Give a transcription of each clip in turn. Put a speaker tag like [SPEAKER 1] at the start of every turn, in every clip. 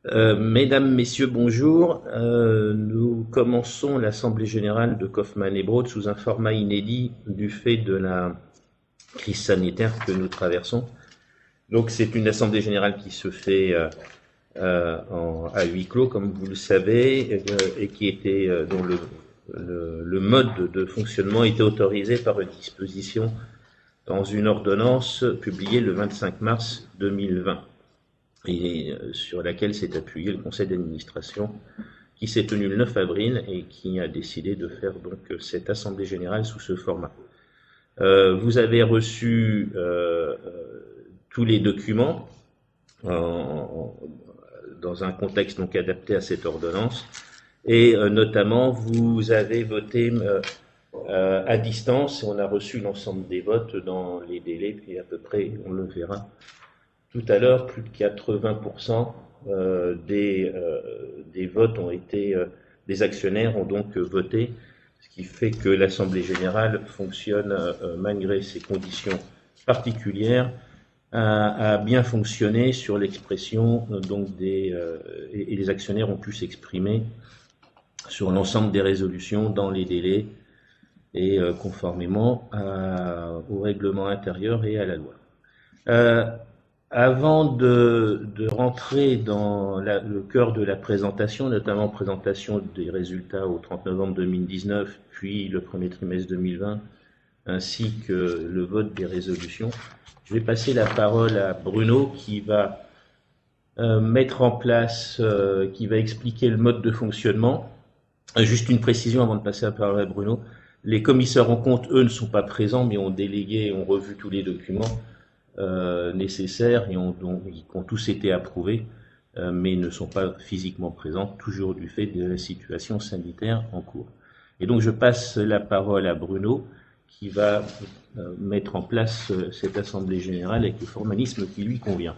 [SPEAKER 1] Mesdames, Messieurs, bonjour. Nous commençons l'Assemblée générale de Kaufmann et Broad sous un format inédit du fait de la crise sanitaire que nous traversons. Donc c'est une Assemblée générale qui se fait à huis clos, comme vous le savez, et qui était dont le mode de fonctionnement était autorisé par une disposition dans une ordonnance publiée le 25 mars 2020 et sur laquelle s'est appuyé le conseil d'administration qui s'est tenu le 9 avril et qui a décidé de faire donc cette assemblée générale sous ce format. Vous avez reçu tous les documents en- dans un contexte donc adapté à cette ordonnance et notamment vous avez voté à distance. On a reçu l'ensemble des votes dans les délais, puis à peu près, on le verra tout à l'heure, plus de 80% des votes ont été, des actionnaires ont donc voté, ce qui fait que l'Assemblée générale fonctionne, malgré ces conditions particulières, a bien fonctionné sur l'expression donc et les actionnaires ont pu s'exprimer sur l'ensemble des résolutions dans les délais et conformément au règlement intérieur et à la loi. Euh, Avant de rentrer dans le cœur de la présentation, notamment présentation des résultats au 30 novembre 2019, puis le premier trimestre 2020, ainsi que le vote des résolutions, je vais passer la parole à Bruno qui va mettre en place, qui va expliquer le mode de fonctionnement. Juste une précision avant de passer la parole à Bruno. Les commissaires en compte, eux, ne sont pas présents, mais ont délégué et ont revu tous les documents nécessaires et qui ont tous été approuvés, mais ne sont pas physiquement présents, toujours du fait de la situation sanitaire en cours. Et donc je passe la parole à Bruno, qui va mettre en place cette assemblée générale avec le formalisme qui lui convient.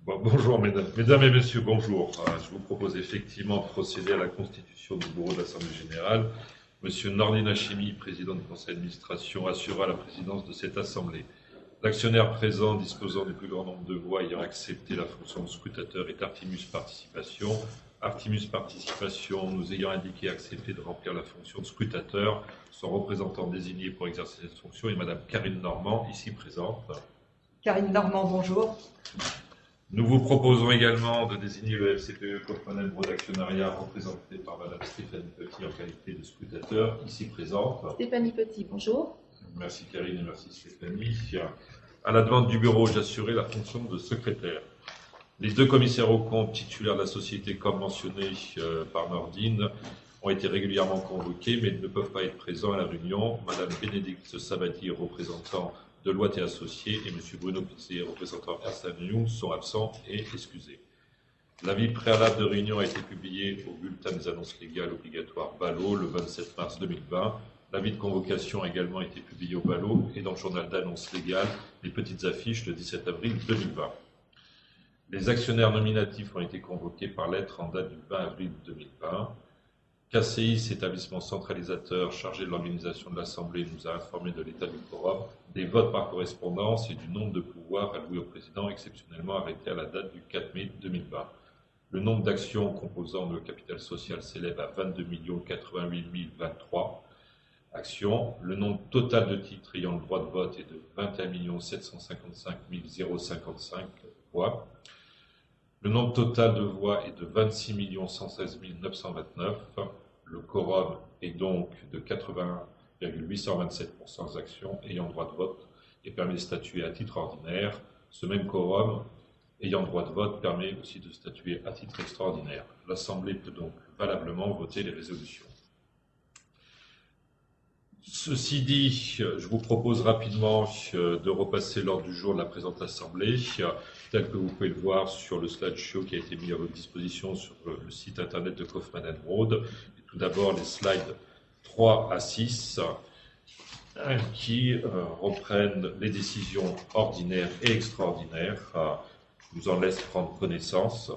[SPEAKER 2] Bonjour mesdames et messieurs, bonjour. Je vous propose effectivement de procéder à la constitution du bureau de l'Assemblée générale. Monsieur Nordin Hachimi, président du conseil d'administration, assurera la présidence de cette assemblée. L'actionnaire présent disposant du plus grand nombre de voix ayant accepté la fonction de scrutateur est Artimus Participation. Artimus Participation nous ayant indiqué accepter de remplir la fonction de scrutateur, son représentant désigné pour exercer cette fonction est Madame Karine Normand, ici présente.
[SPEAKER 3] Karine Normand, bonjour.
[SPEAKER 2] Nous vous proposons également de désigner le FCPE Kaufmann & Broad Actionnariat représenté par Madame Stéphanie Petit en qualité de scrutateur, ici présente.
[SPEAKER 4] Stéphanie Petit, bonjour.
[SPEAKER 2] Merci Karine et merci Stéphanie. À la demande du bureau, j'assurerai la fonction de secrétaire. Les deux commissaires aux comptes titulaires de la société, comme mentionné par Nordine, ont été régulièrement convoqués, mais ne peuvent pas être présents à la réunion. Madame Bénédicte Sabatier, représentant Deloitte et Associés, et M. Bruno Pizzi, représentant Ernst & Young, sont absents et excusés. L'avis préalable de réunion a été publié au bulletin des annonces légales obligatoires BALO le 27 mars 2020. L'avis de convocation a également été publié au BALO et dans le journal d'annonces légales, les petites affiches le 17 avril 2020. Les actionnaires nominatifs ont été convoqués par lettre en date du 20 avril 2020. KCIS, établissement centralisateur chargé de l'organisation de l'Assemblée, nous a informé de l'état du quorum, des votes par correspondance et du nombre de pouvoirs alloués au président exceptionnellement arrêté à la date du 4 mai 2020. Le nombre d'actions composant le capital social s'élève à 22 088 023 actions. Le nombre total de titres ayant le droit de vote est de 21 755 055 voix. Le nombre total de voix est de 26 116 929. Le quorum est donc de 80,827% des actions ayant droit de vote et permet de statuer à titre ordinaire. Ce même quorum ayant droit de vote permet aussi de statuer à titre extraordinaire. L'Assemblée peut donc valablement voter les résolutions. Ceci dit, je vous propose rapidement de repasser l'ordre du jour de la présente Assemblée, tel que vous pouvez le voir sur le slideshow qui a été mis à votre disposition sur le site internet de Kaufmann & Broad. Et tout d'abord, les slides 3 à 6 qui reprennent les décisions ordinaires et extraordinaires. Je vous en laisse prendre connaissance.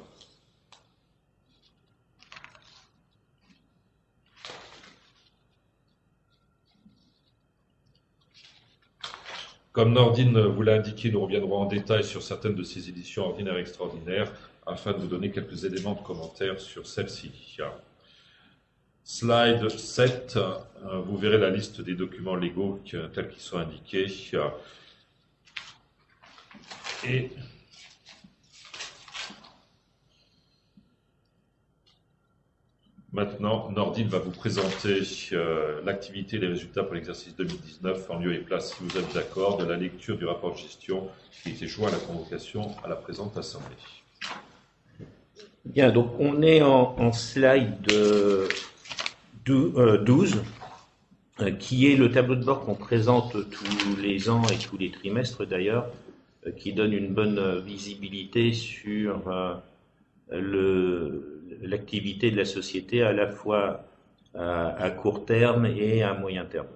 [SPEAKER 2] Comme Nordine vous l'a indiqué, nous reviendrons en détail sur certaines de ces éditions ordinaires et extraordinaires afin de vous donner quelques éléments de commentaire sur celle-ci. Slide 7, vous verrez la liste des documents légaux tels qu'ils sont indiqués. Et maintenant, Nordine va vous présenter l'activité et les résultats pour l'exercice 2019 en lieu et place, si vous êtes d'accord, de la lecture du rapport de gestion qui était joint à la convocation à la présente Assemblée.
[SPEAKER 1] Bien, donc on est en slide 12, qui est le tableau de bord qu'on présente tous les ans et tous les trimestres d'ailleurs, qui donne une bonne visibilité sur l'activité de la société à la fois à court terme et à moyen terme.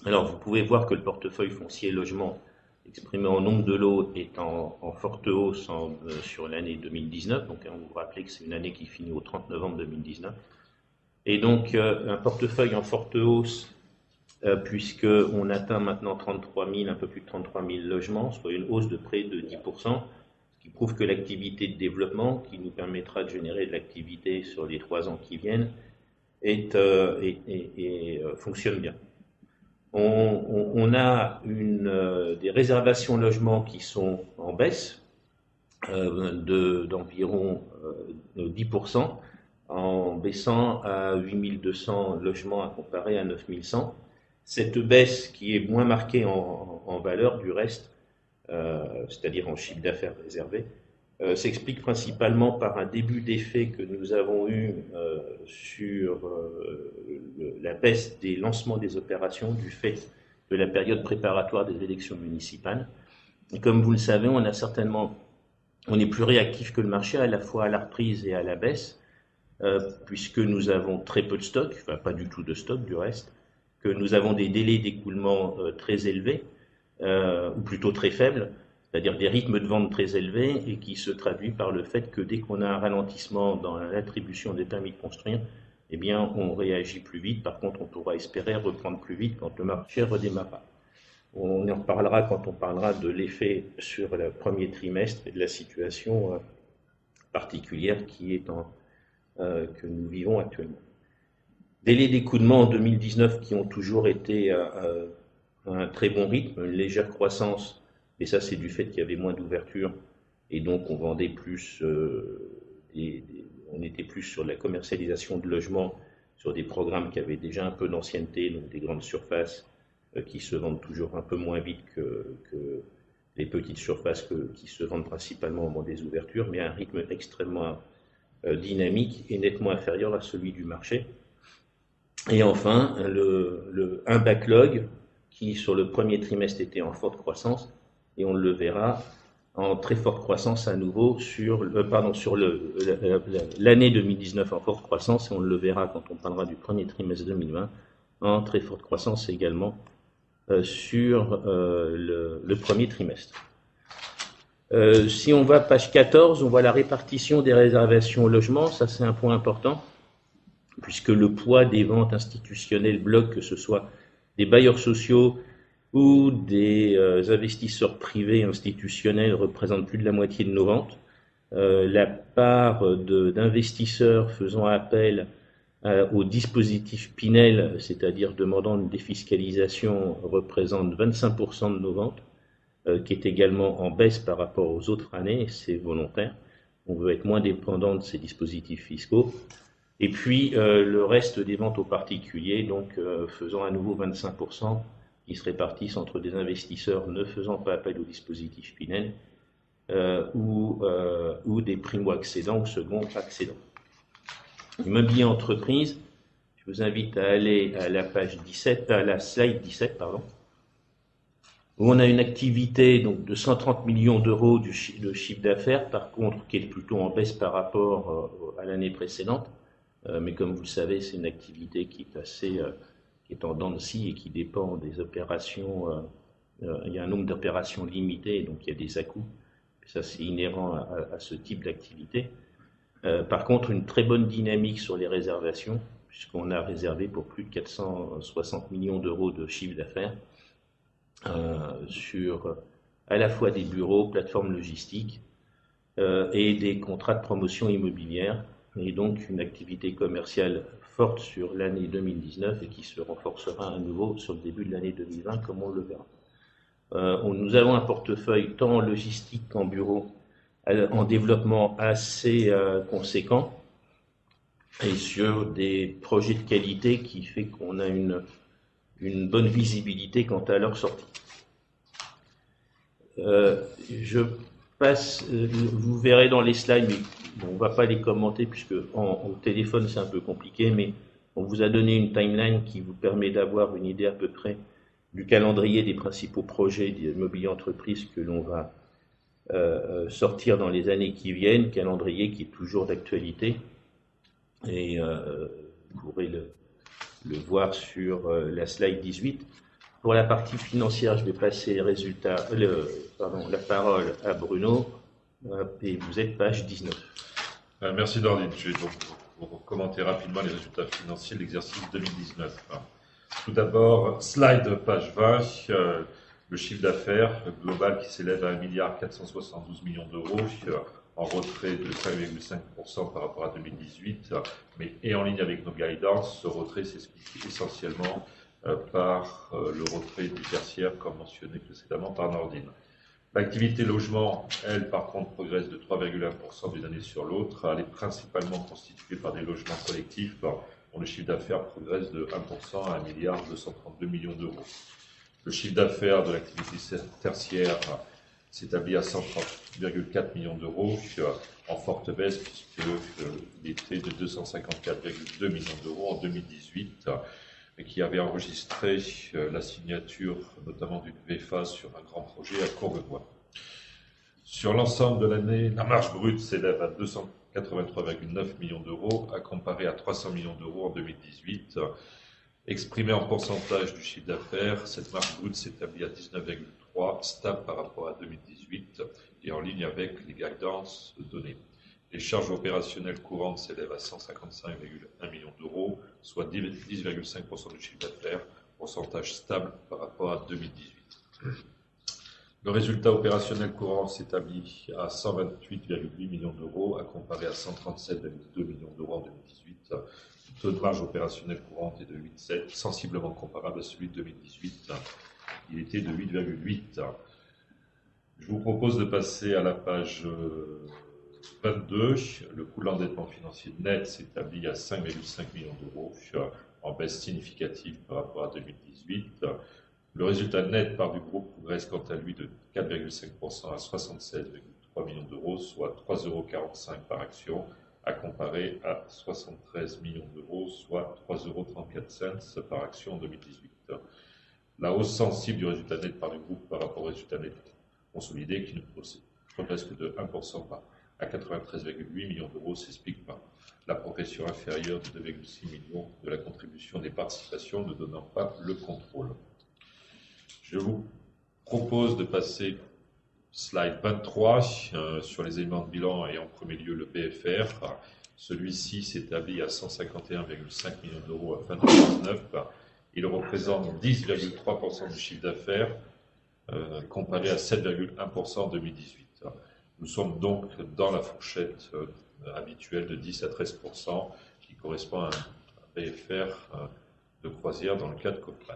[SPEAKER 1] Alors vous pouvez voir que le portefeuille foncier logement exprimé en nombre de lots est en forte hausse sur l'année 2019, donc on vous rappelle que c'est une année qui finit au 30 novembre 2019. Et donc un portefeuille en forte hausse puisqu'on atteint maintenant 33 000, un peu plus de 33 000 logements, soit une hausse de près de 10%, ce qui prouve que l'activité de développement, qui nous permettra de générer de l'activité sur les 3 ans qui viennent, fonctionne bien. On a des réservations logements qui sont en baisse d'environ 10%, en baissant à 8 200 logements à comparer à 9 100. Cette baisse qui est moins marquée en valeur du reste, c'est-à-dire en chiffre d'affaires réservé, s'explique principalement par un début d'effet que nous avons eu sur la baisse des lancements des opérations du fait de la période préparatoire des élections municipales. Et comme vous le savez, on est plus réactif que le marché à la fois à la reprise et à la baisse, puisque nous avons très peu de stock, enfin pas du tout de stock du reste, que nous avons des délais d'écoulement très élevés, ou plutôt très faibles, c'est-à-dire des rythmes de vente très élevés et qui se traduit par le fait que dès qu'on a un ralentissement dans l'attribution des permis de construire, eh bien on réagit plus vite. Par contre, on pourra espérer reprendre plus vite quand le marché redémarrera. On en reparlera quand on parlera de l'effet sur le premier trimestre et de la situation particulière que nous vivons actuellement. Délais d'écoulement en 2019 qui ont toujours été à un très bon rythme, une légère croissance, et ça c'est du fait qu'il y avait moins d'ouverture et donc on vendait plus, on était plus sur la commercialisation de logements sur des programmes qui avaient déjà un peu d'ancienneté, donc des grandes surfaces qui se vendent toujours un peu moins vite que les petites surfaces qui se vendent principalement au moment des ouvertures, mais à un rythme extrêmement dynamique et nettement inférieur à celui du marché. Et enfin, un backlog qui, sur le premier trimestre, était en forte croissance, et on le verra en très forte croissance à nouveau sur l'année 2019 en forte croissance, et on le verra quand on parlera du premier trimestre 2020, en très forte croissance également sur le premier trimestre. Si on va page 14, on voit la répartition des réservations au logement, ça c'est un point important, puisque le poids des ventes institutionnelles bloque, que ce soit des bailleurs sociaux ou des investisseurs privés institutionnels, représente plus de la moitié de nos ventes. La part d'investisseurs faisant appel au dispositif Pinel, c'est-à-dire demandant une défiscalisation, représente 25% de nos ventes, qui est également en baisse par rapport aux autres années, c'est volontaire. On veut être moins dépendant de ces dispositifs fiscaux. Et puis le reste des ventes aux particuliers, donc faisant à nouveau 25%, qui se répartissent entre des investisseurs ne faisant pas appel au dispositif Pinel ou des primo-accédants ou second-accédants. Immobilier entreprise, je vous invite à aller à la page 17, à la slide 17, pardon, où on a une activité donc, de 130 millions d'euros de chiffre d'affaires, par contre, qui est plutôt en baisse par rapport à l'année précédente. Mais comme vous le savez, c'est une activité qui est en dents de scie et qui dépend des opérations. Il y a un nombre d'opérations limité, donc il y a des à-coups. Ça, c'est inhérent à ce type d'activité. Par contre, une très bonne dynamique sur les réservations, puisqu'on a réservé pour plus de 460 millions d'euros de chiffre d'affaires. sur à la fois des bureaux, plateformes logistiques et des contrats de promotion immobilière, et donc une activité commerciale forte sur l'année 2019 et qui se renforcera à nouveau sur le début de l'année 2020, comme on le verra. Nous avons un portefeuille tant en logistique qu'en bureau en développement assez conséquent et sur des projets de qualité qui fait qu'on a une bonne visibilité quant à leur sortie. Je passe, vous verrez dans les slides, mais bon, on ne va pas les commenter puisque au téléphone c'est un peu compliqué, mais on vous a donné une timeline qui vous permet d'avoir une idée à peu près du calendrier des principaux projets d'immobilier entreprise que l'on va sortir dans les années qui viennent, calendrier qui est toujours d'actualité, et vous pourrez le voir sur la slide 18. Pour la partie financière, je vais passer la parole à Bruno, et vous êtes page 19.
[SPEAKER 2] Merci Nordine. Je vais donc vous commenter rapidement les résultats financiers de l'exercice 2019. Tout d'abord, slide page 20, le chiffre d'affaires global qui s'élève à 1,472 milliard d'euros, en retrait de 5,5% par rapport à 2018, mais et en ligne avec nos guidances. Ce retrait s'explique essentiellement par le retrait du tertiaire, comme mentionné précédemment par Nordine. L'activité logement, elle, par contre, progresse de 3,1% d'une année sur l'autre. Elle est principalement constituée par des logements collectifs, dont le chiffre d'affaires progresse de 1% à 1,232 milliard d'euros. Le chiffre d'affaires de l'activité tertiaire s'établit à 130,4 millions d'euros, en forte baisse puisqu'il était de 254,2 millions d'euros en 2018, et qui avait enregistré la signature notamment d'une VFA sur un grand projet à Courbevoie. Sur l'ensemble de l'année, la marge brute s'élève à 283,9 millions d'euros, à comparer à 300 millions d'euros en 2018. Exprimée en pourcentage du chiffre d'affaires, cette marge brute s'établit à 19,3, stable par rapport à 2018 et en ligne avec les guidances données. Les charges opérationnelles courantes s'élèvent à 155,1 millions d'euros, soit 10,5% du chiffre d'affaires, pourcentage stable par rapport à 2018. Le résultat opérationnel courant s'établit à 128,8 millions d'euros, à comparer à 137,2 millions d'euros en 2018. Le taux de marge opérationnelle courante est de 8,7, sensiblement comparable à celui de 2018. Il était de 8,8. Je vous propose de passer à la page 22. Le coût de l'endettement financier net s'établit à 5,5 millions d'euros, en baisse significative par rapport à 2018. Le résultat net part du groupe progresse quant à lui de 4,5% à 76,3 millions d'euros, soit 3,45 € par action, à comparer à 73 millions d'euros, soit 3,34 € par action en 2018. La hausse sensible du résultat net par du groupe par rapport au résultat net consolidé, qui ne progresse que de 1% à 93,8 millions d'euros, s'explique par la progression inférieure de 2,6 millions de la contribution des participations ne donnant pas le contrôle. Je vous propose de passer slide 23 sur les éléments de bilan et en premier lieu le BFR. Celui-ci s'établit à 151,5 millions d'euros à fin 2019. Il représente 10,3% du chiffre d'affaires comparé à 7,1% en 2018. Nous sommes donc dans la fourchette habituelle de 10 à 13% qui correspond à un BFR de croisière dans le cadre Cofran.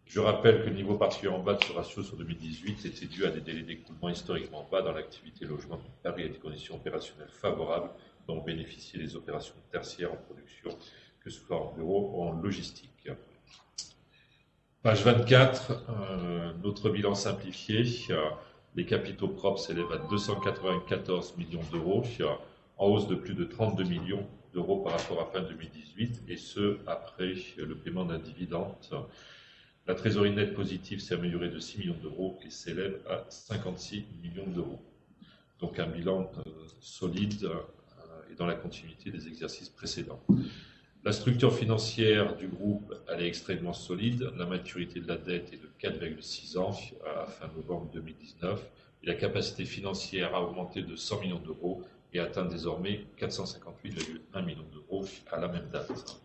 [SPEAKER 2] Je rappelle que le niveau particulièrement bas de ce ratio sur 2018 était dû à des délais d'écoulement historiquement bas dans l'activité logement de Paris et des conditions opérationnelles favorables dont bénéficiaient les opérations tertiaires en production, que ce soit en bureau ou en logistique. Page 24, notre bilan simplifié. Les capitaux propres s'élèvent à 294 millions d'euros, en hausse de plus de 32 millions d'euros par rapport à fin 2018, et ce, après le paiement d'un dividende. La trésorerie nette positive s'est améliorée de 6 millions d'euros et s'élève à 56 millions d'euros. Donc un bilan solide et dans la continuité des exercices précédents. La structure financière du groupe, elle est extrêmement solide. La maturité de la dette est de 4,6 ans à fin novembre 2019 et la capacité financière a augmenté de 100 millions d'euros et atteint désormais 458,1 millions d'euros à la même date.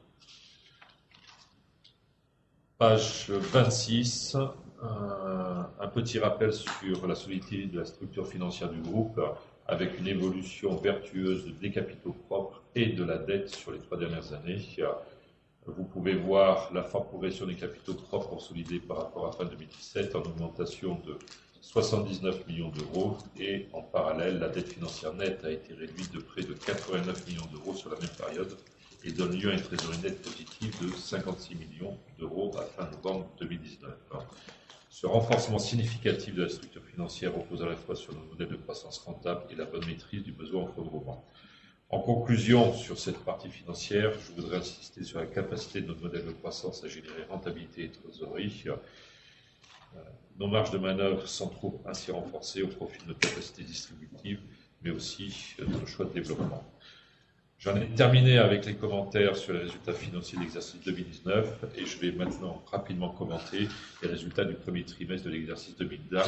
[SPEAKER 2] Page 26, un petit rappel sur la solidité de la structure financière du groupe, avec une évolution vertueuse des capitaux propres et de la dette sur les 3 dernières années. Vous pouvez voir la forte progression des capitaux propres consolidés par rapport à fin 2017, en augmentation de 79 millions d'euros, et en parallèle, la dette financière nette a été réduite de près de 89 millions d'euros sur la même période et donne lieu à une trésorerie nette positive de 56 millions d'euros à fin novembre 2019. Ce renforcement significatif de la structure financière repose à la fois sur le modèle de croissance rentable et la bonne maîtrise du besoin en fonds de roulement. En conclusion, sur cette partie financière, je voudrais insister sur la capacité de notre modèle de croissance à générer rentabilité et trésorerie. Nos marges de manœuvre s'en trouvent ainsi renforcées au profit de notre capacité distributive, mais aussi de nos choix de développement. J'en ai terminé avec les commentaires sur les résultats financiers de l'exercice 2019 et je vais maintenant rapidement commenter les résultats du premier trimestre de l'exercice 2020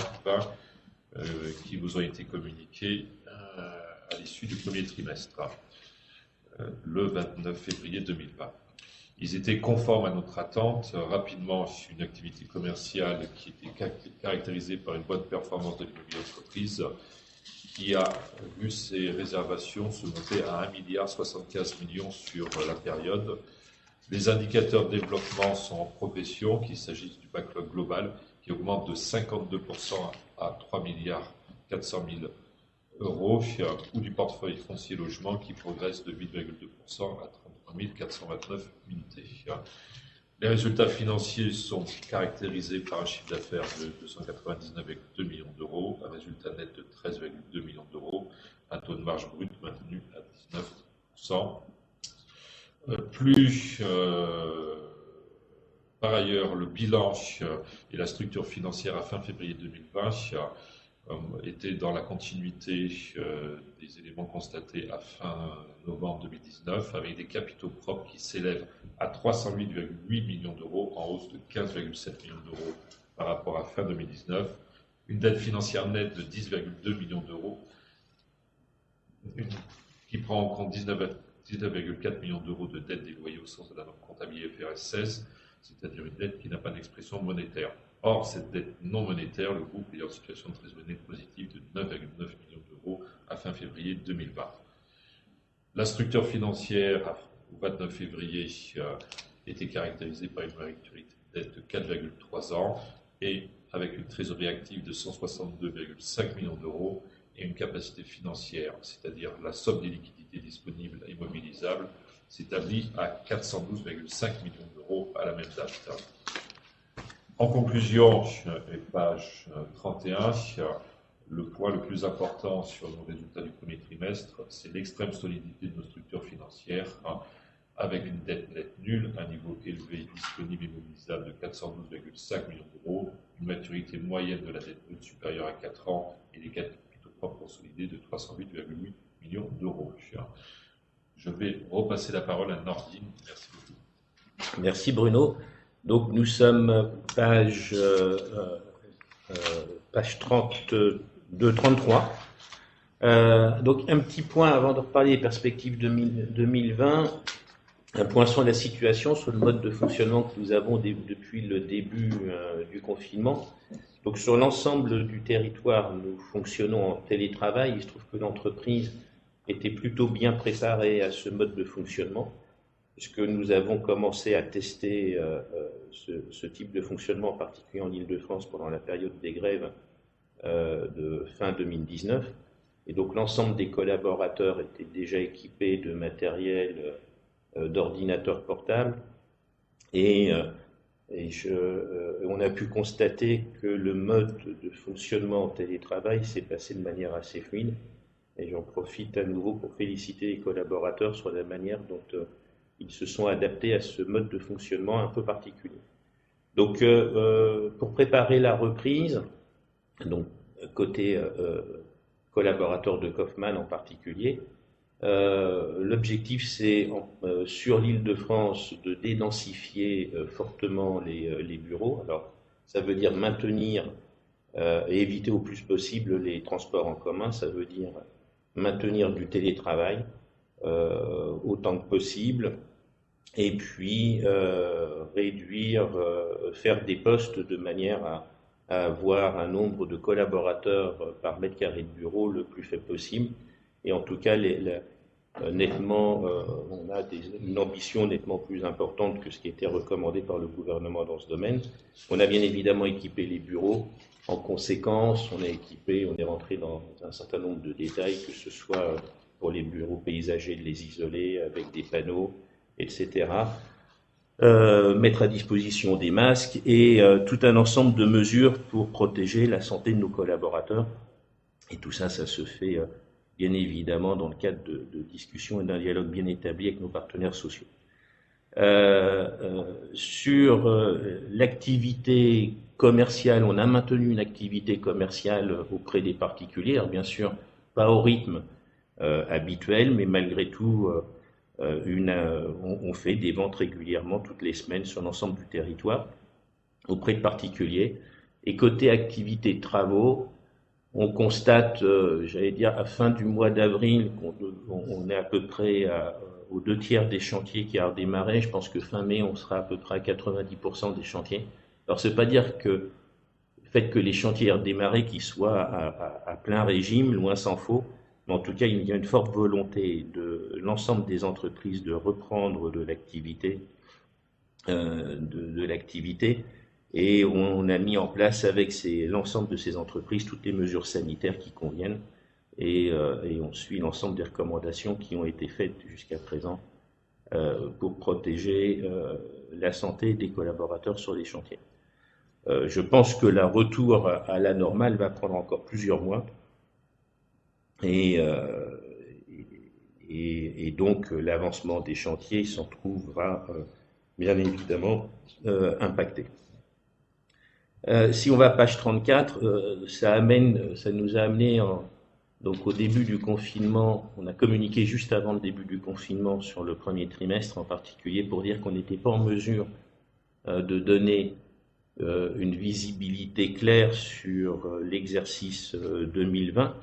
[SPEAKER 2] qui vous ont été communiqués à l'issue du premier trimestre, le 29 février 2020. Ils étaient conformes à notre attente. Rapidement, une activité commerciale qui était caractérisée par une bonne performance de l'immobilier d'entreprise, qui a vu ses réservations se monter à 1,75 milliard sur la période. Les indicateurs de développement sont en progression, qu'il s'agisse du backlog global, qui augmente de 52% à 3,4 milliards euros, ou du portefeuille foncier logement qui progresse de 8,2% à 33 429 unités. Les résultats financiers sont caractérisés par un chiffre d'affaires de 299,2 millions d'euros, un résultat net de 13,2 millions d'euros, un taux de marge brute maintenu à 19%. Par ailleurs, le bilan et la structure financière à fin février 2020 était dans la continuité des éléments constatés à fin novembre 2019, avec des capitaux propres qui s'élèvent à 308,8 millions d'euros, en hausse de 15,7 millions d'euros par rapport à fin 2019, une dette financière nette de 10,2 millions d'euros, qui prend en compte 19,4 millions d'euros de dette déloyée au sens de la norme comptable IFRS 16, c'est-à-dire une dette qui n'a pas d'expression monétaire. Or, cette dette non monétaire, le groupe est en situation de trésorerie nette positive de 9,9 millions d'euros à fin février 2020. La structure financière au 29 février était caractérisée par une maturité de dette de 4,3 ans et avec une trésorerie active de 162,5 millions d'euros et une capacité financière, c'est-à-dire la somme des liquidités disponibles et mobilisables, s'établit à 412,5 millions d'euros à la même date. En conclusion, page 31, le point le plus important sur nos résultats du premier trimestre, c'est l'extrême solidité de nos structures financières, avec une dette nette nulle, un niveau élevé disponible et mobilisable de 412,5 millions d'euros, une maturité moyenne de la dette brute supérieure à 4 ans et des capitaux propres consolidés de 308,8 millions d'euros. Je vais repasser la parole à Nordine. Merci beaucoup.
[SPEAKER 1] Merci Bruno. Donc nous sommes page 33. Donc un petit point avant de reparler des perspectives 2020, un point sur la situation, sur le mode de fonctionnement que nous avons depuis le début du confinement. Donc sur l'ensemble du territoire, nous fonctionnons en télétravail. Il se trouve que l'entreprise était plutôt bien préparée à ce mode de fonctionnement, puisque nous avons commencé à tester ce type de fonctionnement, en particulier en Île-de-France, pendant la période des grèves de fin 2019. Et donc l'ensemble des collaborateurs étaient déjà équipés de matériel, d'ordinateurs portables, et on a pu constater que le mode de fonctionnement en télétravail s'est passé de manière assez fluide. Et j'en profite à nouveau pour féliciter les collaborateurs sur la manière dont ils se sont adaptés à ce mode de fonctionnement un peu particulier. Donc, pour préparer la reprise, donc côté collaborateurs de Kaufmann en particulier, l'objectif c'est sur l'Île-de-France de dédensifier fortement les bureaux. Alors, ça veut dire maintenir et éviter au plus possible les transports en commun. Ça veut dire maintenir du télétravail autant que possible, et puis réduire, faire des postes de manière à avoir un nombre de collaborateurs par mètre carré de bureau le plus faible possible. Et en tout cas, nettement, on a une ambition nettement plus importante que ce qui était recommandé par le gouvernement dans ce domaine. On a bien évidemment équipé les bureaux. En conséquence, on est rentré dans un certain nombre de détails, que ce soit pour les bureaux paysagers de les isoler avec des panneaux, etc. Mettre à disposition des masques et tout un ensemble de mesures pour protéger la santé de nos collaborateurs. Et tout ça, ça se fait bien évidemment dans le cadre de discussions et d'un dialogue bien établi avec nos partenaires sociaux. Sur l'activité commerciale, on a maintenu une activité commerciale auprès des particuliers, alors bien sûr pas au rythme habituel, mais malgré tout on fait des ventes régulièrement toutes les semaines sur l'ensemble du territoire auprès de particuliers. Et côté activité de travaux, on constate, j'allais dire, à fin du mois d'avril, on est à peu près aux 2/3 des chantiers qui ont redémarré. Je pense que fin mai, on sera à peu près à 90% des chantiers. Alors, c'est pas dire que le fait que les chantiers aient redémarré, qu'ils soient à plein régime, loin s'en faut. Mais en tout cas, il y a une forte volonté de l'ensemble des entreprises de reprendre de l'activité, et on a mis en place avec l'ensemble de ces entreprises toutes les mesures sanitaires qui conviennent, et on suit l'ensemble des recommandations qui ont été faites jusqu'à présent pour protéger la santé des collaborateurs sur les chantiers. Je pense que le retour à la normale va prendre encore plusieurs mois, et donc l'avancement des chantiers s'en trouvera bien évidemment impacté. Si on va à page 34, ça nous a amené donc au début du confinement. On a communiqué juste avant le début du confinement sur le premier trimestre en particulier pour dire qu'on n'était pas en mesure de donner une visibilité claire sur l'exercice 2020,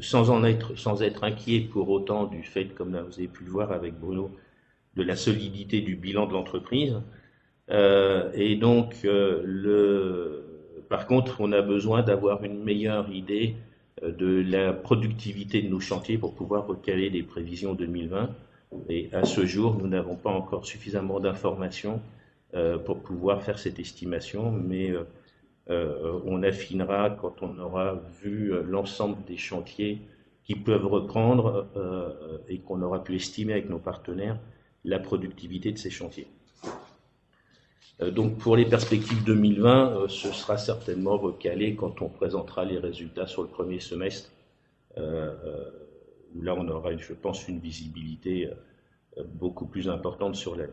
[SPEAKER 1] sans être inquiet pour autant du fait, comme vous avez pu le voir avec Bruno, de la solidité du bilan de l'entreprise. Et donc, par contre, on a besoin d'avoir une meilleure idée de la productivité de nos chantiers pour pouvoir recaler des prévisions 2020. Et à ce jour, nous n'avons pas encore suffisamment d'informations pour pouvoir faire cette estimation, mais on affinera quand on aura vu l'ensemble des chantiers qui peuvent reprendre et qu'on aura pu estimer avec nos partenaires la productivité de ces chantiers. Donc pour les perspectives 2020, ce sera certainement recalé quand on présentera les résultats sur le premier semestre, où là on aura, je pense, une visibilité beaucoup plus importante sur l'année.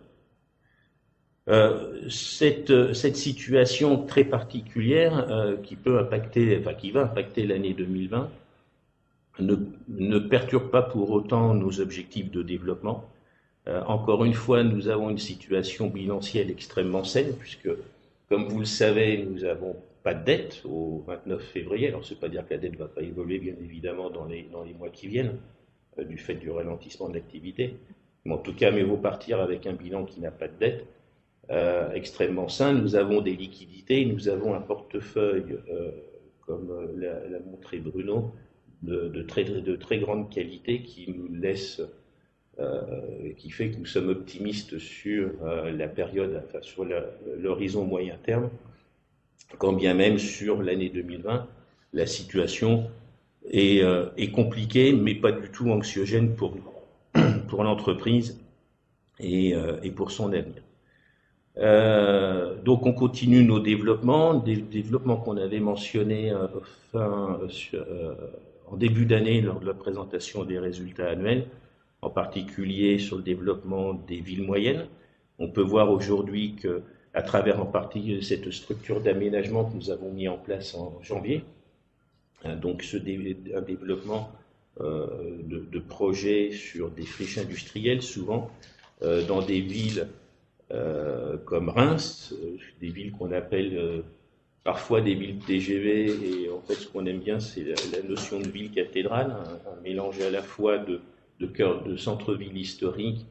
[SPEAKER 1] Cette situation très particulière qui va impacter l'année 2020 ne perturbe pas pour autant nos objectifs de développement. Encore une fois, nous avons une situation bilancielle extrêmement saine, puisque, comme vous le savez, nous n'avons pas de dette au 29 février. Alors, c'est pas dire que la dette ne va pas évoluer, bien évidemment, dans les mois qui viennent, du fait du ralentissement de l'activité. Mais en tout cas, mieux vaut partir avec un bilan qui n'a pas de dette, extrêmement sain. Nous avons des liquidités, nous avons un portefeuille, comme l'a montré Bruno, de très grande qualité qui nous laisse... qui fait que nous sommes optimistes sur la période, enfin sur l'horizon moyen terme, quand bien même sur l'année 2020, la situation est compliquée, mais pas du tout anxiogène pour nous, pour l'entreprise et pour son avenir. Donc on continue nos développements, des développements qu'on avait mentionnés en début d'année lors de la présentation des résultats annuels, en particulier sur le développement des villes moyennes. On peut voir aujourd'hui qu'à travers en partie cette structure d'aménagement que nous avons mis en place en janvier, donc un développement de projets sur des friches industrielles, souvent dans des villes comme Reims, des villes qu'on appelle parfois des villes TGV, et en fait ce qu'on aime bien c'est la notion de ville cathédrale, un mélange à la fois de cœur de centre-ville historique,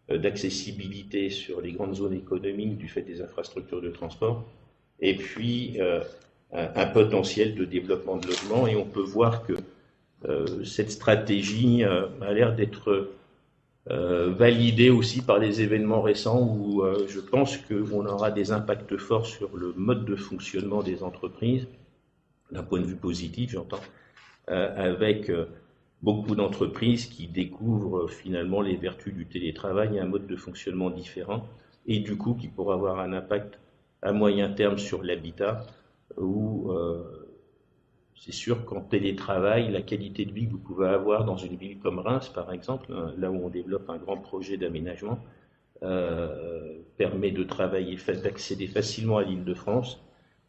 [SPEAKER 1] d'accessibilité sur les grandes zones économiques du fait des infrastructures de transport, et puis un potentiel de développement de logement. Et on peut voir que cette stratégie a l'air d'être validée aussi par les événements récents où je pense qu'on aura des impacts forts sur le mode de fonctionnement des entreprises, d'un point de vue positif, j'entends, avec beaucoup d'entreprises qui découvrent finalement les vertus du télétravail et un mode de fonctionnement différent, et du coup qui pourra avoir un impact à moyen terme sur l'habitat, où c'est sûr qu'en télétravail, la qualité de vie que vous pouvez avoir dans une ville comme Reims, par exemple, là où on développe un grand projet d'aménagement, permet de travailler, d'accéder facilement à l'Île-de-France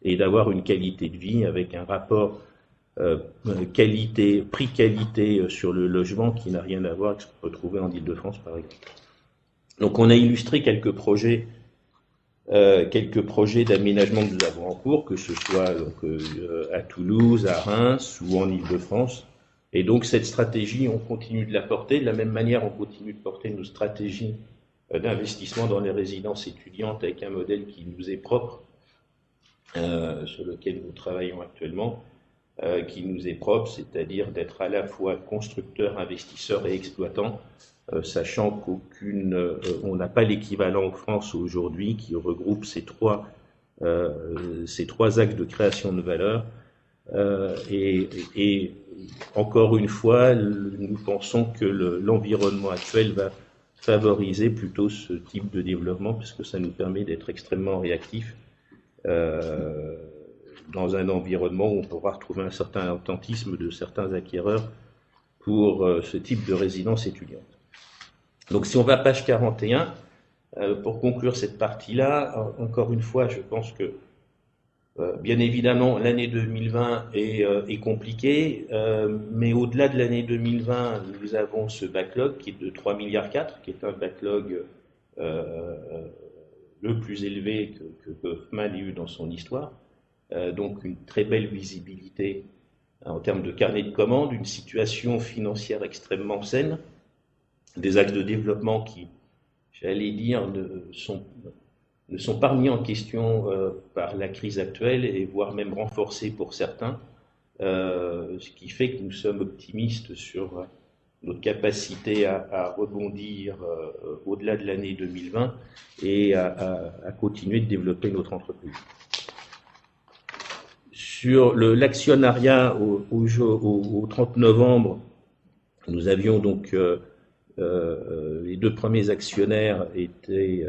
[SPEAKER 1] et d'avoir une qualité de vie avec un rapport prix-qualité sur le logement qui n'a rien à voir avec ce qu'on peut trouver en Île-de-France, par exemple. Donc on a illustré quelques projets d'aménagement que nous avons en cours, que ce soit donc, à Toulouse, à Reims ou en Île-de-France. Et donc cette stratégie, on continue de la porter. De la même manière, on continue de porter nos stratégies d'investissement dans les résidences étudiantes avec un modèle qui nous est propre, sur lequel nous travaillons actuellement, qui nous est propre, c'est-à-dire d'être à la fois constructeur, investisseur et exploitant, sachant on n'a pas l'équivalent en France aujourd'hui qui regroupe ces trois axes de création de valeur. Et encore une fois, nous pensons que l'environnement actuel va favoriser plutôt ce type de développement, puisque ça nous permet d'être extrêmement réactifs dans un environnement où on pourra retrouver un certain attentisme de certains acquéreurs pour ce type de résidence étudiante. Donc si on va à page 41, pour conclure cette partie-là, encore une fois, je pense que bien évidemment l'année 2020 est compliquée, mais au-delà de l'année 2020, nous avons ce backlog qui est de 3,4 milliards, qui est un backlog le plus élevé que Kaufman ait eu dans son histoire. Donc une très belle visibilité en termes de carnet de commandes, une situation financière extrêmement saine, des axes de développement qui, j'allais dire, ne sont pas remis en question par la crise actuelle et voire même renforcés pour certains, ce qui fait que nous sommes optimistes sur notre capacité à rebondir au-delà de l'année 2020 et à continuer de développer notre entreprise. Sur l'actionnariat au 30 novembre, nous avions donc les deux premiers actionnaires étaient,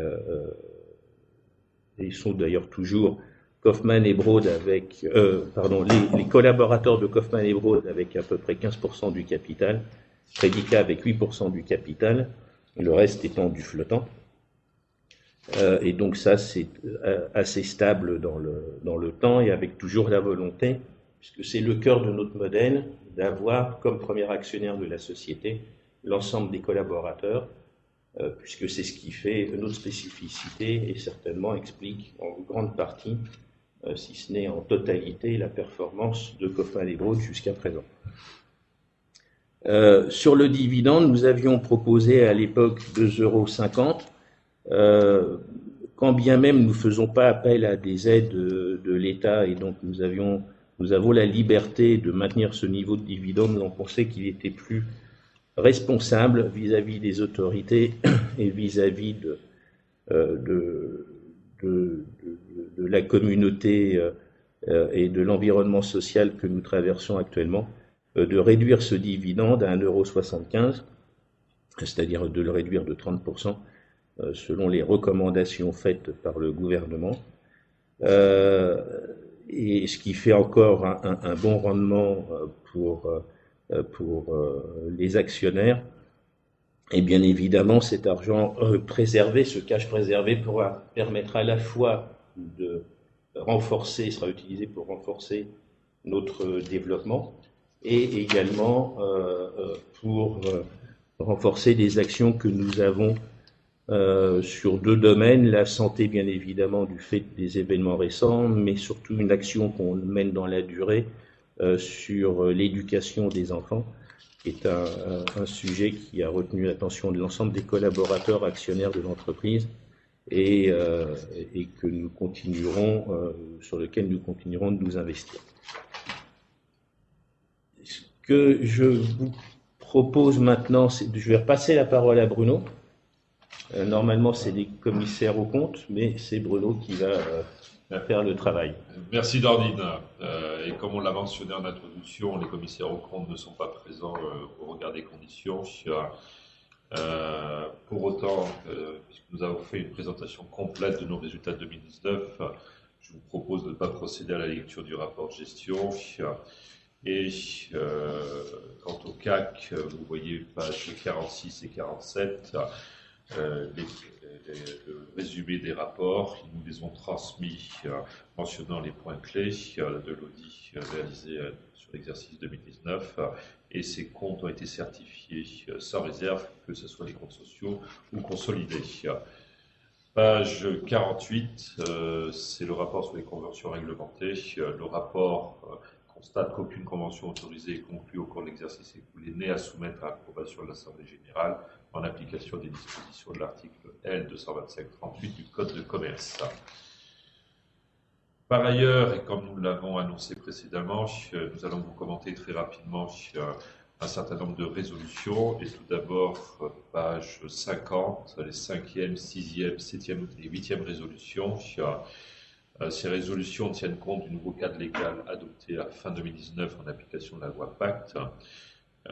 [SPEAKER 1] ils sont d'ailleurs toujours Kaufman et Broad avec, les collaborateurs de Kaufman et Broad avec à peu près 15% du capital, Predica avec 8% du capital, le reste étant du flottant. Et donc ça, c'est assez stable dans le temps et avec toujours la volonté, puisque c'est le cœur de notre modèle, d'avoir comme premier actionnaire de la société l'ensemble des collaborateurs, puisque c'est ce qui fait notre spécificité et certainement explique en grande partie, si ce n'est en totalité, la performance de Kaufman et Broad jusqu'à présent. Sur le dividende, nous avions proposé à l'époque 2,50 €. Quand bien même nous ne faisons pas appel à des aides de l'État et donc nous avons la liberté de maintenir ce niveau de dividende, on pensait qu'il était plus responsable vis-à-vis des autorités et vis-à-vis de la communauté et de l'environnement social que nous traversons actuellement, de réduire ce dividende à 1,75 €, c'est-à-dire de le réduire de 30%, selon les recommandations faites par le gouvernement, et ce qui fait encore un bon rendement pour les actionnaires. Et bien évidemment, cet argent préservé, ce cash préservé, pourra permettre à la fois de renforcer, sera utilisé pour renforcer notre développement, et également pour renforcer des actions que nous avons sur deux domaines, la santé bien évidemment du fait des événements récents, mais surtout une action qu'on mène dans la durée sur l'éducation des enfants, qui est un sujet qui a retenu l'attention de l'ensemble des collaborateurs actionnaires de l'entreprise et que nous continuerons, sur lequel nous continuerons de nous investir. Ce que je vous propose maintenant, je vais repasser la parole à Bruno. Normalement, c'est les commissaires aux comptes, mais c'est Bruno qui va faire le travail.
[SPEAKER 2] Merci Nordine. Et comme on l'a mentionné en introduction, les commissaires aux comptes ne sont pas présents au regard des conditions. Pour autant, puisque nous avons fait une présentation complète de nos résultats de 2019, je vous propose de ne pas procéder à la lecture du rapport de gestion. Et quant au CAC, vous voyez pages 46 et 47, le résumé des rapports. Ils nous les ont transmis mentionnant les points clés de l'audit réalisé sur l'exercice 2019. Et ces comptes ont été certifiés sans réserve, que ce soit les comptes sociaux ou consolidés. Page 48, c'est le rapport sur les conventions réglementées. Le rapport constate qu'aucune convention autorisée est conclue au cours de l'exercice écoulé n'est à soumettre à l'approbation de l'Assemblée générale en application des dispositions de l'article L 225-38 du Code de commerce. Par ailleurs, et comme nous l'avons annoncé précédemment, nous allons vous commenter très rapidement un certain nombre de résolutions. Et tout d'abord, page 50, les 5e, 6e, 7e et 8e résolutions. Ces résolutions tiennent compte du nouveau cadre légal adopté à fin 2019 en application de la loi Pacte.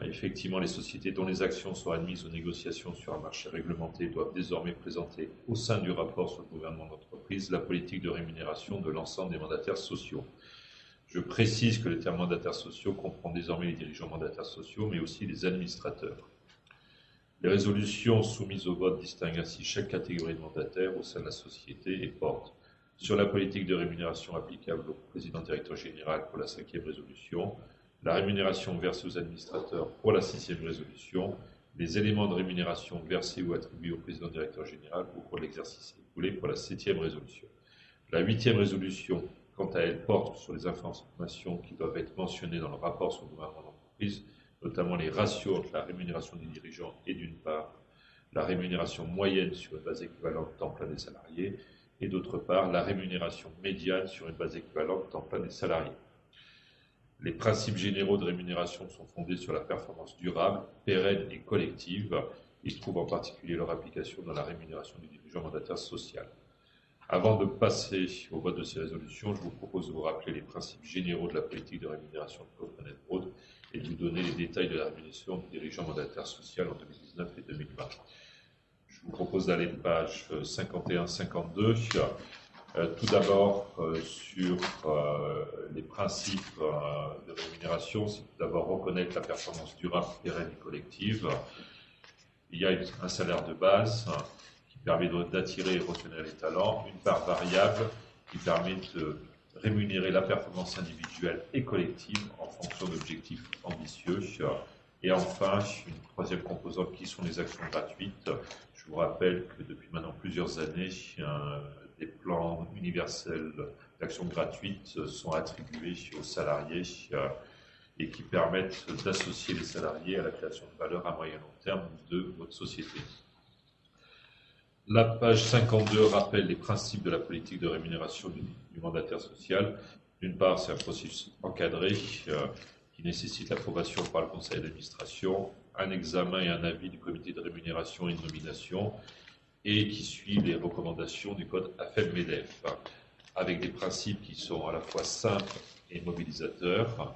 [SPEAKER 2] Effectivement, les sociétés dont les actions sont admises aux négociations sur un marché réglementé doivent désormais présenter au sein du rapport sur le gouvernement d'entreprise la politique de rémunération de l'ensemble des mandataires sociaux. Je précise que le terme mandataires sociaux comprend désormais les dirigeants mandataires sociaux, mais aussi les administrateurs. Les résolutions soumises au vote distinguent ainsi chaque catégorie de mandataires au sein de la société et portent sur la politique de rémunération applicable au président-directeur général pour la 5e résolution, la rémunération versée aux administrateurs pour la 6e résolution, les éléments de rémunération versés ou attribués au président-directeur général au cours de l'exercice écoulé pour la 7e résolution. La 8e résolution, quant à elle, porte sur les informations qui doivent être mentionnées dans le rapport sur le gouvernement d'entreprise, notamment les ratios entre la rémunération des dirigeants et d'une part la rémunération moyenne sur une base équivalente temps plein des salariés et d'autre part la rémunération médiane sur une base équivalente temps plein des salariés. Les principes généraux de rémunération sont fondés sur la performance durable, pérenne et collective. Ils trouvent en particulier leur application dans la rémunération du dirigeant mandataire social. Avant de passer au vote de ces résolutions, je vous propose de vous rappeler les principes généraux de la politique de rémunération de Kaufmann & Broad et de vous donner les détails de la rémunération du dirigeant mandataire social en 2019 et 2020. Je vous propose d'aller de page 51-52. Tout d'abord, sur les principes de rémunération, c'est tout d'abord reconnaître la performance durable, pérenne et collective. Il y a un salaire de base qui permet d'attirer et retenir les talents, une part variable qui permet de rémunérer la performance individuelle et collective en fonction d'objectifs ambitieux. Et enfin, une troisième composante qui sont les actions gratuites. Je vous rappelle que depuis maintenant plusieurs années, des plans universels d'actions gratuites sont attribués aux salariés et qui permettent d'associer les salariés à la création de valeur à moyen et long terme de votre société. La page 52 rappelle les principes de la politique de rémunération du mandataire social. D'une part, c'est un processus encadré qui nécessite l'approbation par le conseil d'administration, un examen et un avis du comité de rémunération et de nomination, et qui suit les recommandations du code AFEP-MEDEF, avec des principes qui sont à la fois simples et mobilisateurs,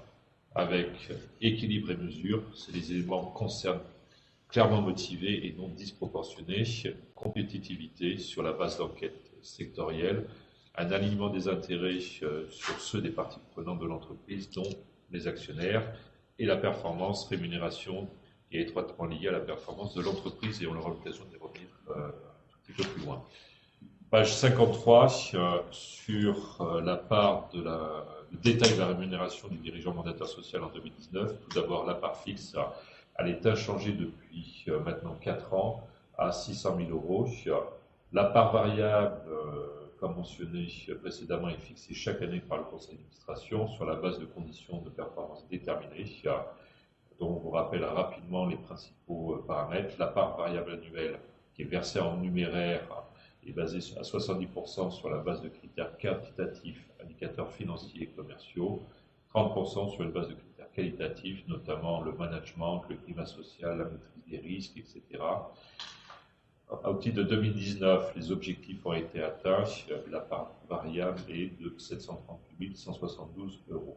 [SPEAKER 2] avec équilibre et mesure. Les éléments concernent clairement motivés et non disproportionnés, compétitivité sur la base d'enquête sectorielle, un alignement des intérêts sur ceux des parties prenantes de l'entreprise, dont les actionnaires, et la performance, rémunération, qui est étroitement liée à la performance de l'entreprise, et on aura l'occasion d'y revenir un petit peu plus loin. Page 53, sur la part de le détail de la rémunération du dirigeant mandataire social en 2019. Tout d'abord, la part fixe, elle est inchangée depuis maintenant 4 ans à 600 000 euros. La part variable, comme mentionné précédemment, est fixée chaque année par le conseil d'administration sur la base de conditions de performance déterminées, dont on vous rappelle rapidement les principaux paramètres. La part variable annuelle qui est versée en numéraire est basé à 70% sur la base de critères quantitatifs, indicateurs financiers et commerciaux, 30% sur une base de critères qualitatifs, notamment le management, le climat social, la maîtrise des risques, etc. Au titre de 2019, les objectifs ont été atteints. La part variable est de 738 172 €.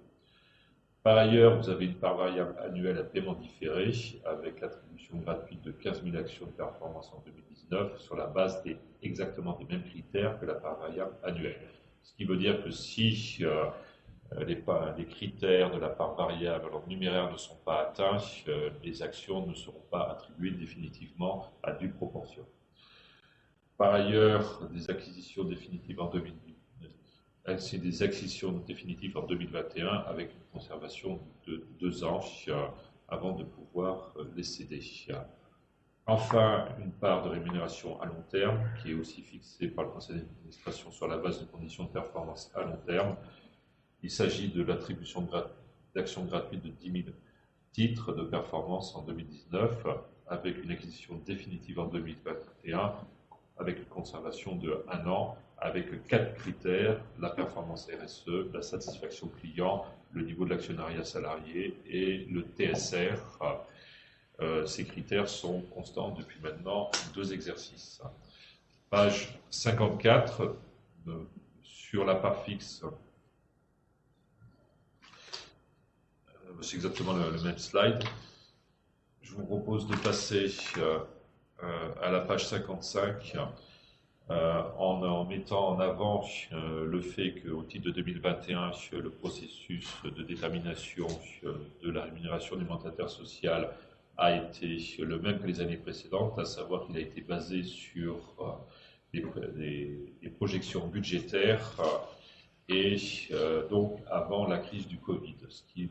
[SPEAKER 2] Par ailleurs, vous avez une part variable annuelle à paiement différé avec l'attribution gratuite de 15 000 actions de performance en 2019 sur la base exactement des mêmes critères que la part variable annuelle. Ce qui veut dire que si les critères de la part variable en numéraire ne sont pas atteints, les actions ne seront pas attribuées définitivement à due proportion. Par ailleurs, des acquisitions définitives en 2021 avec une conservation de 2 ans avant de pouvoir les céder. Enfin, une part de rémunération à long terme qui est aussi fixée par le conseil d'administration sur la base de conditions de performance à long terme. Il s'agit de l'attribution d'actions gratuites de 10 000 titres de performance en 2019 avec une acquisition définitive en 2021 avec une conservation de 1 an, avec 4 critères, la performance RSE, la satisfaction client, le niveau de l'actionnariat salarié et le TSR. Ces critères sont constants depuis maintenant 2 exercices. Page 54, sur la part fixe, c'est exactement le même slide. Je vous propose de passer à la page 55 en mettant en avant le fait qu'au titre de 2021, le processus de détermination de la rémunération du mandataire social a été le même que les années précédentes, à savoir qu'il a été basé sur des projections budgétaires et donc avant la crise du Covid, ce qui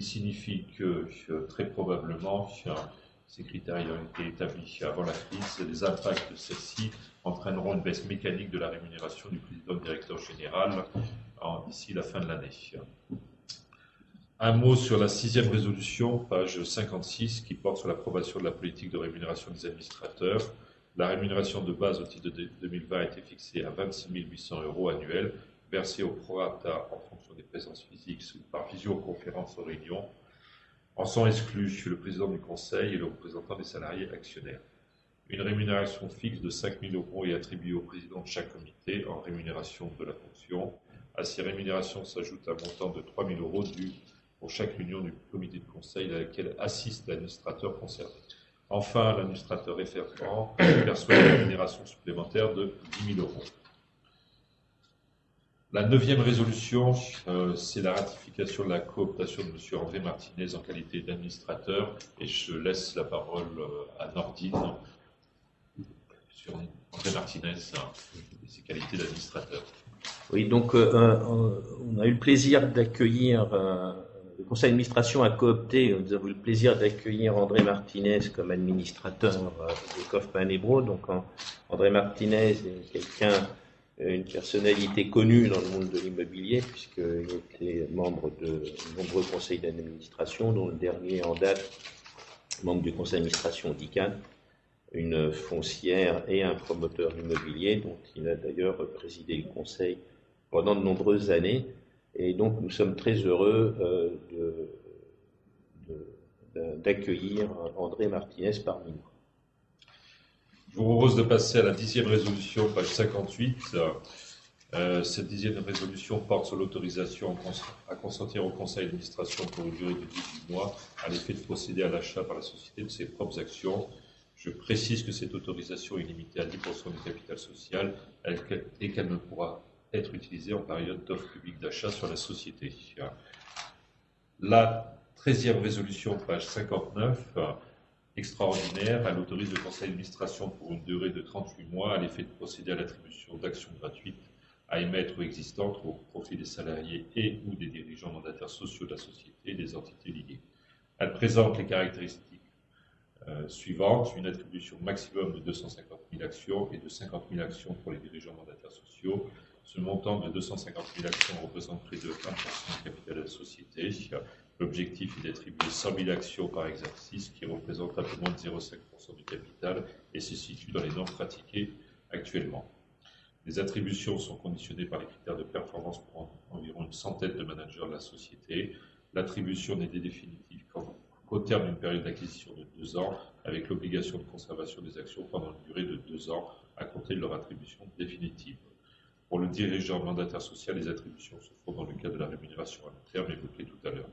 [SPEAKER 2] signifie que très probablement ces critères ayant été établis avant la crise, les impacts de celle-ci entraîneront une baisse mécanique de la rémunération du président-directeur général d'ici la fin de l'année. Un mot sur la 6e résolution, page 56, qui porte sur l'approbation de la politique de rémunération des administrateurs. La rémunération de base au titre de 2020 a été fixée à 26 800 € annuels, versés au prorata en fonction des présences physiques ou par visioconférence aux réunions. En sont exclus le président du conseil et le représentant des salariés actionnaires. Une rémunération fixe de 5 000 € est attribuée au président de chaque comité en rémunération de la fonction. À ces rémunérations s'ajoute un montant de 3 000 € dû pour chaque réunion du comité de conseil à laquelle assiste l'administrateur concerné. Enfin, l'administrateur référent perçoit une rémunération supplémentaire de 10 000 €. La 9e résolution, c'est la ratification de la cooptation de M. André Martinez en qualité d'administrateur, et je laisse la parole à Nordine sur André Martinez et ses qualités d'administrateur.
[SPEAKER 1] Oui, donc on a eu le plaisir d'accueillir, le conseil d'administration a coopté, nous avons eu le plaisir d'accueillir André Martinez comme administrateur de Kaufmann & Broad. Donc André Martinez est une personnalité connue dans le monde de l'immobilier, puisqu'il était membre de nombreux conseils d'administration, dont le dernier en date, membre du conseil d'administration d'ICANN, une foncière et un promoteur immobilier, dont il a d'ailleurs présidé le conseil pendant de nombreuses années. Et donc nous sommes très heureux d'accueillir André Martinez parmi nous.
[SPEAKER 2] Je vous propose de passer à la 10e résolution, page 58. Cette 10e résolution porte sur l'autorisation à consentir au conseil d'administration pour une durée de 18 mois à l'effet de procéder à l'achat par la société de ses propres actions. Je précise que cette autorisation est limitée à 10% du capital social et qu'elle ne pourra être utilisée en période d'offre publique d'achat sur la société. La 13e résolution, page 59, extraordinaire, elle autorise le conseil d'administration pour une durée de 38 mois à l'effet de procéder à l'attribution d'actions gratuites à émettre ou existantes au profit des salariés et ou des dirigeants mandataires sociaux de la société et des entités liées. Elle présente les caractéristiques suivantes: une attribution maximum de 250 000 actions et de 50 000 actions pour les dirigeants mandataires sociaux. Ce montant de 250 000 actions représente près de 1% du capital de la société. L'objectif est d'attribuer 100 000 actions par exercice, qui représente un peu moins de 0,5% du capital et se situe dans les normes pratiquées actuellement. Les attributions sont conditionnées par les critères de performance pour environ une centaine de managers de la société. L'attribution n'est définitive qu'au terme d'une période d'acquisition de 2 ans, avec l'obligation de conservation des actions pendant une durée de 2 ans à compter de leur attribution définitive. Pour le dirigeant mandataire social, les attributions se font dans le cadre de la rémunération à long terme évoquée tout à l'heure.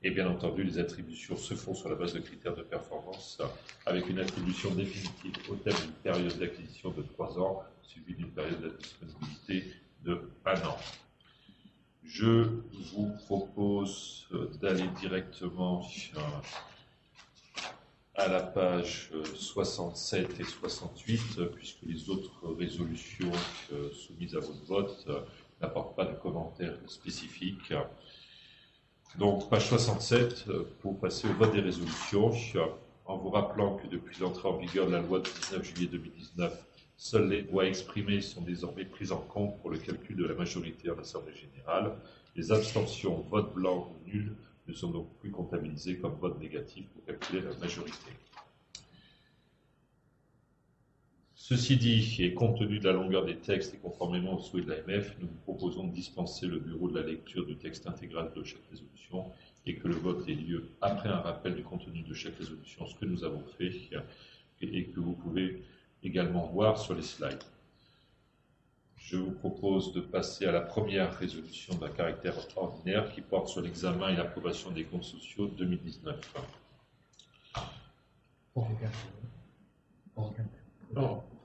[SPEAKER 2] Et bien entendu, les attributions se font sur la base de critères de performance, avec une attribution définitive au terme d'une période d'acquisition de 3 ans, suivie d'une période de disponibilité de 1 an. Je vous propose d'aller directement à la page 67 et 68, puisque les autres résolutions soumises à votre vote n'apportent pas de commentaires spécifiques. Donc, page 67, pour passer au vote des résolutions, en vous rappelant que depuis l'entrée en vigueur de la loi du 19 juillet 2019, seules les voix exprimées sont désormais prises en compte pour le calcul de la majorité en Assemblée générale. Les abstentions, vote blanc ou nul ne sont donc plus comptabilisés comme vote négatif pour calculer la majorité. Ceci dit, et compte tenu de la longueur des textes et conformément au souhait de l'AMF, nous vous proposons de dispenser le bureau de la lecture du texte intégral de chaque résolution et que le vote ait lieu après un rappel du contenu de chaque résolution, ce que nous avons fait et que vous pouvez également voir sur les slides. Je vous propose de passer à la première résolution d'un caractère ordinaire qui porte sur l'examen et l'approbation des comptes sociaux 2019.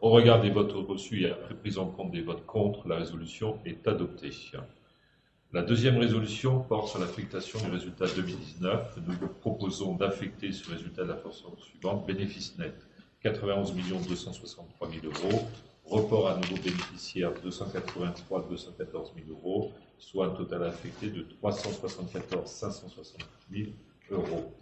[SPEAKER 2] Au regard des votes reçus et après prise en compte des votes contre, la résolution est adoptée. La deuxième résolution porte sur l'affectation du résultat 2019. Nous vous proposons d'affecter ce résultat de la façon suivante. Bénéfice net 91 263 000 €, report à nouveau bénéficiaire 283 214 000 €, soit un total affecté de 374 560 000 €.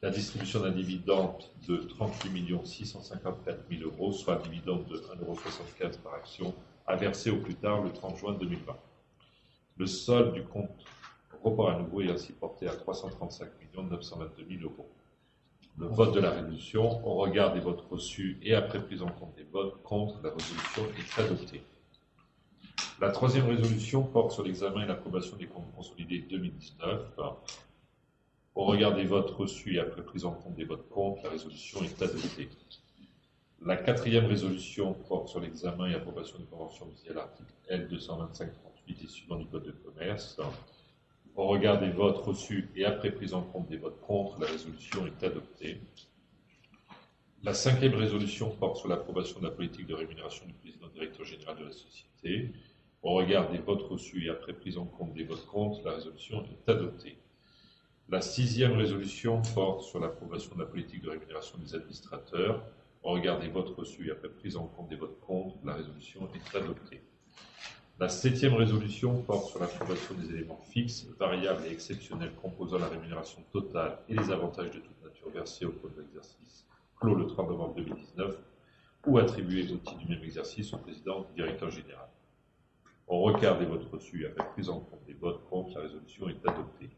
[SPEAKER 2] La distribution d'un dividende de 38 654 000 €, soit un dividende de 1,75 € par action, à verser au plus tard le 30 juin 2020. Le solde du compte report à nouveau est ainsi porté à 335 922 000 €. Le vote de la résolution, au regard des votes reçus et après prise en compte des votes contre, la résolution est adoptée. La troisième résolution porte sur l'examen et l'approbation des comptes consolidés 2019. Au regard des votes reçus et après prise en compte des votes contre, la résolution est adoptée. La quatrième résolution porte sur l'examen et approbation des conventions visées à l'article L225-38 et suivant du Code de commerce. Au regard des votes reçus et après prise en compte des votes contre, la résolution est adoptée. La cinquième résolution porte sur l'approbation de la politique de rémunération du président directeur général de la société. Au regard des votes reçus et après prise en compte des votes contre, la résolution est adoptée. La sixième résolution porte sur l'approbation de la politique de rémunération des administrateurs. Au regard des votes reçus et après prise en compte des votes contre, la résolution est adoptée. La septième résolution porte sur l'approbation des éléments fixes, variables et exceptionnels composant la rémunération totale et les avantages de toute nature versés au cours de l'exercice clos le 30 novembre 2019 ou attribués au titre du même exercice au président ou directeur général. Au regard des votes reçus et après prise en compte des votes contre, la résolution est adoptée.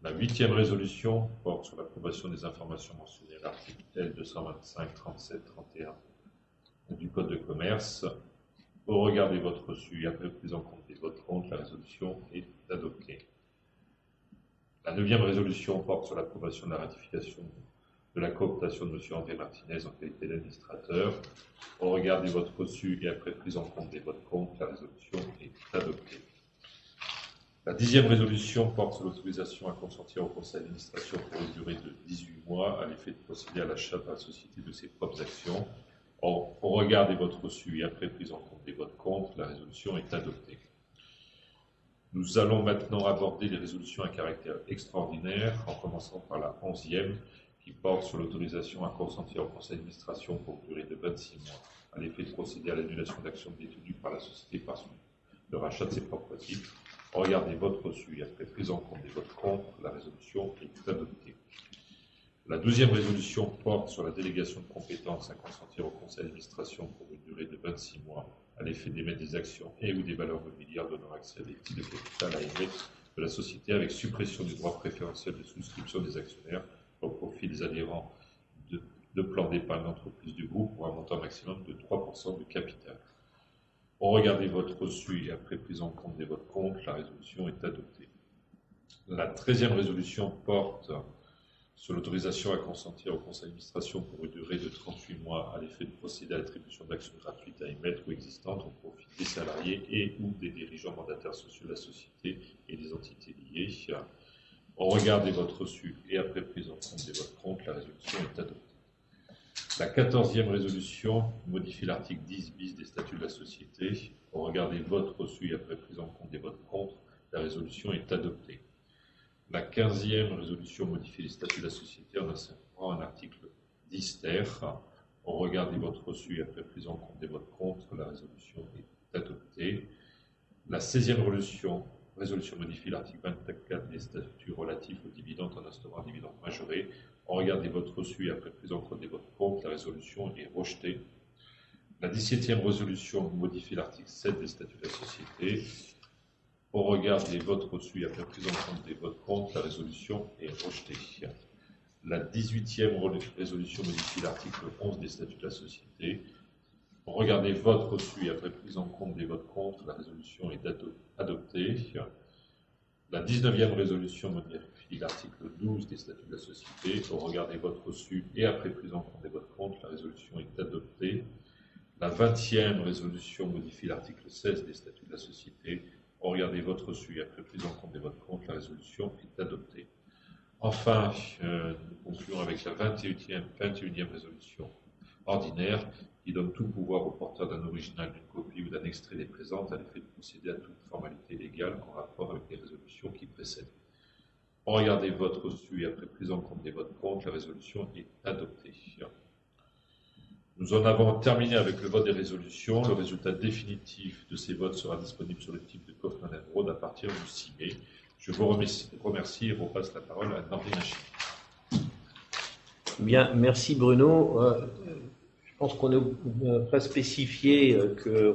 [SPEAKER 2] La huitième résolution porte sur l'approbation des informations mentionnées à l'article L225, 37, 31 du Code de commerce. Au regard des votes reçus et après prise en compte des votes contre, la résolution est adoptée. La neuvième résolution porte sur l'approbation de la ratification de la cooptation de M. André Martinez en qualité d'administrateur. Au regard des votes reçus et après prise en compte des votes contre, la résolution est adoptée. La dixième résolution porte sur l'autorisation à consentir au conseil d'administration pour une durée de 18 mois à l'effet de procéder à l'achat par la société de ses propres actions. Au regard des votes reçus et après prise en compte des votes contre, la résolution est adoptée. Nous allons maintenant aborder les résolutions à caractère extraordinaire, en commençant par la 11e, qui porte sur l'autorisation à consentir au conseil d'administration pour une durée de 26 mois, à l'effet de procéder à l'annulation d'actions détenues par la société par le rachat de ses propres titres. Au regard des votes reçus et après prise en compte des votes contre, la résolution est adoptée. La 12e résolution porte sur la délégation de compétences à consentir au conseil d'administration pour une durée de 26 mois à l'effet d'émettre des actions et ou des valeurs mobilières donnant accès à des titres de capital à émettre de la société avec suppression du droit préférentiel de souscription des actionnaires au profit des adhérents de de plan d'épargne d'entreprise du groupe pour un montant maximum de 3% du capital. Au regard des votes reçus et après prise en compte des votes contre, la résolution est adoptée. La 13e résolution porte sur l'autorisation à consentir au conseil d'administration pour une durée de 38 mois à l'effet de procéder à l'attribution d'actions gratuites à émettre ou existantes au profit des salariés et ou des dirigeants mandataires sociaux de la société et des entités liées. Au regard des votes reçus et après prise en compte des votes contre, la résolution est adoptée. La 14e résolution modifie l'article 10 bis des statuts de la société. Au regard des votes reçus et après prise en compte des votes contre, la résolution est adoptée. La 15e résolution modifie les statuts de la société en insérant un article 10 ter. Au regard des votes reçus et après prise en compte des votes contre, la résolution est adoptée. La 16e résolution modifie l'article 24 des statuts relatifs aux dividendes en instaurant un dividende majoré. Au regard des votes reçus et après prise en compte des votes contre, la résolution est rejetée. La 17e résolution modifie l'article 7 des statuts de la société. Au regard des votes reçus et après prise en compte des votes contre, la résolution est rejetée. La 18e résolution modifie l'article 11 des statuts de la société. Au regard des votes reçus et après prise en compte des votes contre, la résolution est adoptée. La 19e résolution modifie l'article 12 des statuts de la société. Au regard des votes reçus et après prise en compte des votes contre, la résolution est adoptée. La 20e résolution modifie l'article 16 des statuts de la société. Au regard des votes reçus et après prise en compte des votes contre, la résolution est adoptée. Enfin, nous concluons avec la 21e résolution ordinaire qui donne tout pouvoir au porteur d'un original, d'une copie ou d'un extrait des présentes à l'effet de procéder à toute formalité légale en rapport avec les résolutions qui précèdent. Au regard des votes reçus et après prise en compte des votes contre, la résolution est adoptée. Nous en avons terminé avec le vote des résolutions. Le résultat définitif de ces votes sera disponible sur le site de Kaufmann & Broad à partir du 6 mai. Je vous remercie et repasse la parole à Nordine Hachi.
[SPEAKER 1] Bien, merci Bruno. Je pense qu'on n'a pas spécifié que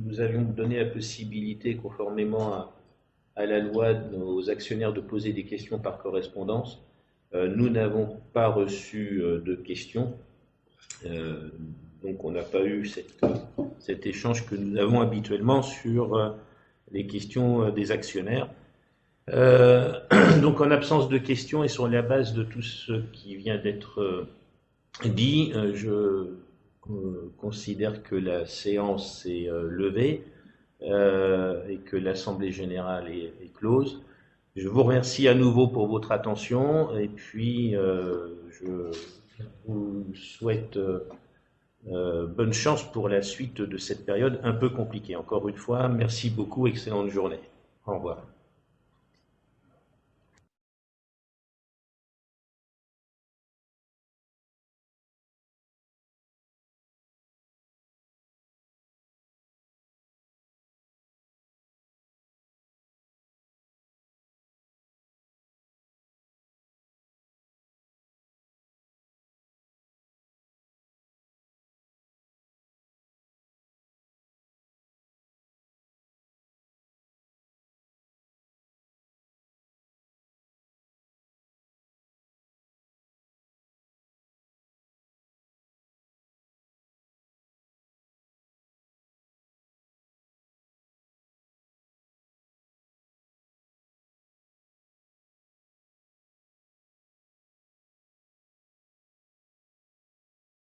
[SPEAKER 1] nous avions donné la possibilité, conformément à la loi, aux actionnaires de poser des questions par correspondance. Nous n'avons pas reçu de questions. Donc on n'a pas eu cet échange que nous avons habituellement sur les questions des actionnaires. Donc en absence de questions et sur la base de tout ce qui vient d'être dit, je considère que la séance est levée et que l'Assemblée générale est close. Je vous remercie à nouveau pour votre attention et puis je vous souhaite bonne chance pour la suite de cette période un peu compliquée. Encore une fois, merci beaucoup, excellente journée. Au revoir.